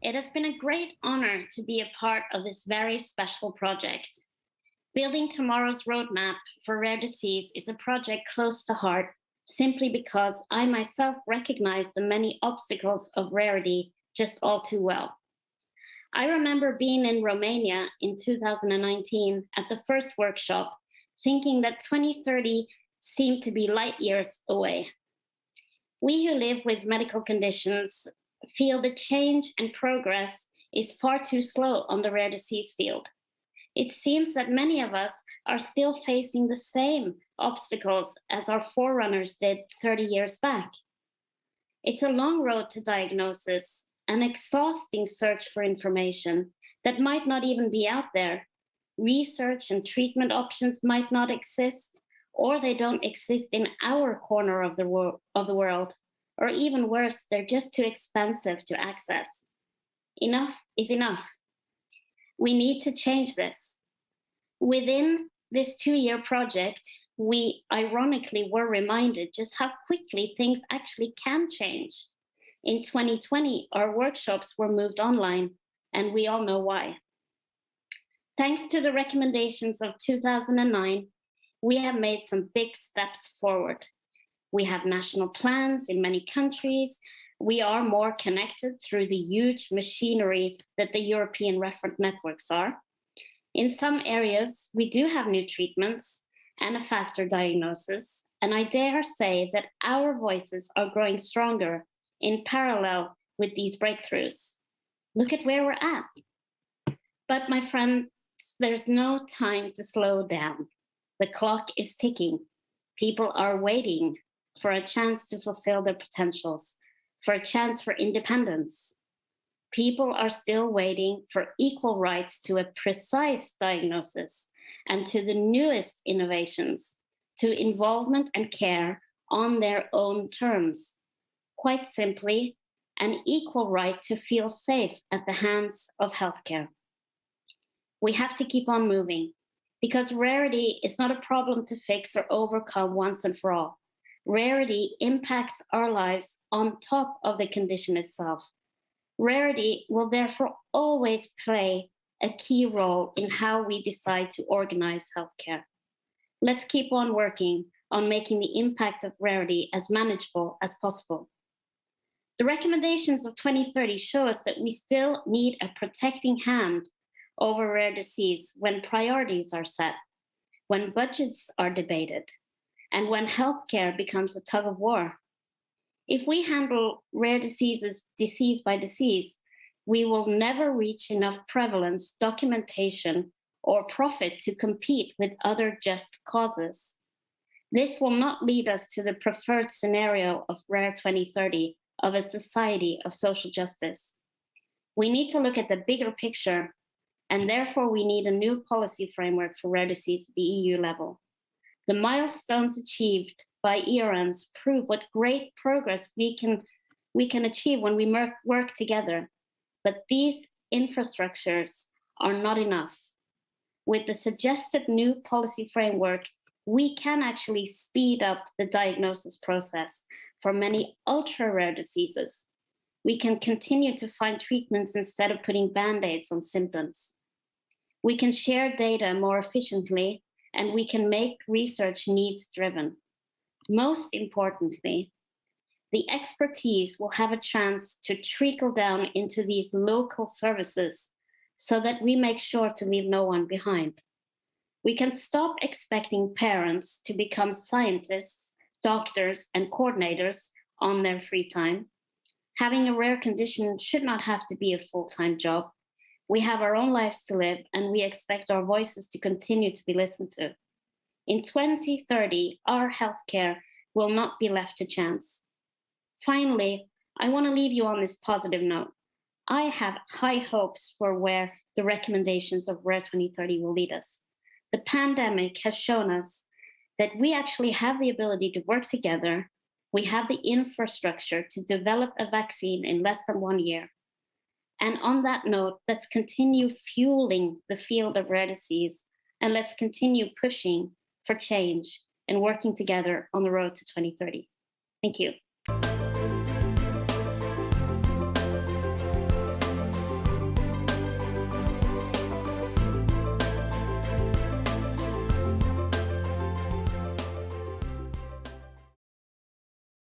It has been a great honor to be a part of this very special project. Building tomorrow's roadmap for rare disease is a project close to heart simply because I myself recognize the many obstacles of rarity just all too well. I remember being in Romania in 2019 at the first workshop, thinking that 2030 seemed to be light years away. We who live with medical conditions feel the change and progress is far too slow on the rare disease field. It seems that many of us are still facing the same obstacles as our forerunners did 30 years back. It's a long road to diagnosis, an exhausting search for information that might not even be out there. Research and treatment options might not exist, or they don't exist in our corner of the world. Or even worse, they're just too expensive to access. Enough is enough. We need to change this. Within this 2-year project, we ironically were reminded just how quickly things actually can change. In 2020, our workshops were moved online, and we all know why. Thanks to the recommendations of 2009, we have made some big steps forward. We have national plans in many countries. We are more connected through the huge machinery that the European reference networks are. In some areas, we do have new treatments and a faster diagnosis. And I dare say that our voices are growing stronger in parallel with these breakthroughs. Look at where we're at. But my friends, there's no time to slow down. The clock is ticking. People are waiting for a chance to fulfill their potentials, for a chance for independence. People are still waiting for equal rights to a precise diagnosis and to the newest innovations, to involvement and care on their own terms. Quite simply, an equal right to feel safe at the hands of healthcare. We have to keep on moving because rarity is not a problem to fix or overcome once and for all. Rarity impacts our lives on top of the condition itself. Rarity will therefore always play a key role in how we decide to organize healthcare. Let's keep on working on making the impact of rarity as manageable as possible. The recommendations of 2030 show us that we still need a protecting hand over rare disease when priorities are set, when budgets are debated, and when healthcare becomes a tug of war. If we handle rare diseases disease by disease, we will never reach enough prevalence, documentation, or profit to compete with other just causes. This will not lead us to the preferred scenario of Rare 2030, of a society of social justice. We need to look at the bigger picture, and therefore we need a new policy framework for rare disease at the EU level. The milestones achieved by ERNs prove what great progress we can achieve when we work together. But these infrastructures are not enough. With the suggested new policy framework, we can actually speed up the diagnosis process for many ultra-rare diseases. We can continue to find treatments instead of putting Band-Aids on symptoms. We can share data more efficiently, and we can make research needs-driven. Most importantly, the expertise will have a chance to trickle down into these local services so that we make sure to leave no one behind. We can stop expecting parents to become scientists, doctors, and coordinators on their free time. Having a rare condition should not have to be a full-time job. We have our own lives to live, and we expect our voices to continue to be listened to. In 2030, our healthcare will not be left to chance. Finally, I want to leave you on this positive note. I have high hopes for where the recommendations of Rare 2030 will lead us. The pandemic has shown us that we actually have the ability to work together. We have the infrastructure to develop a vaccine in less than 1 year. And on that note, let's continue fueling the field of rare disease, and let's continue pushing for change and working together on the road to 2030. Thank you.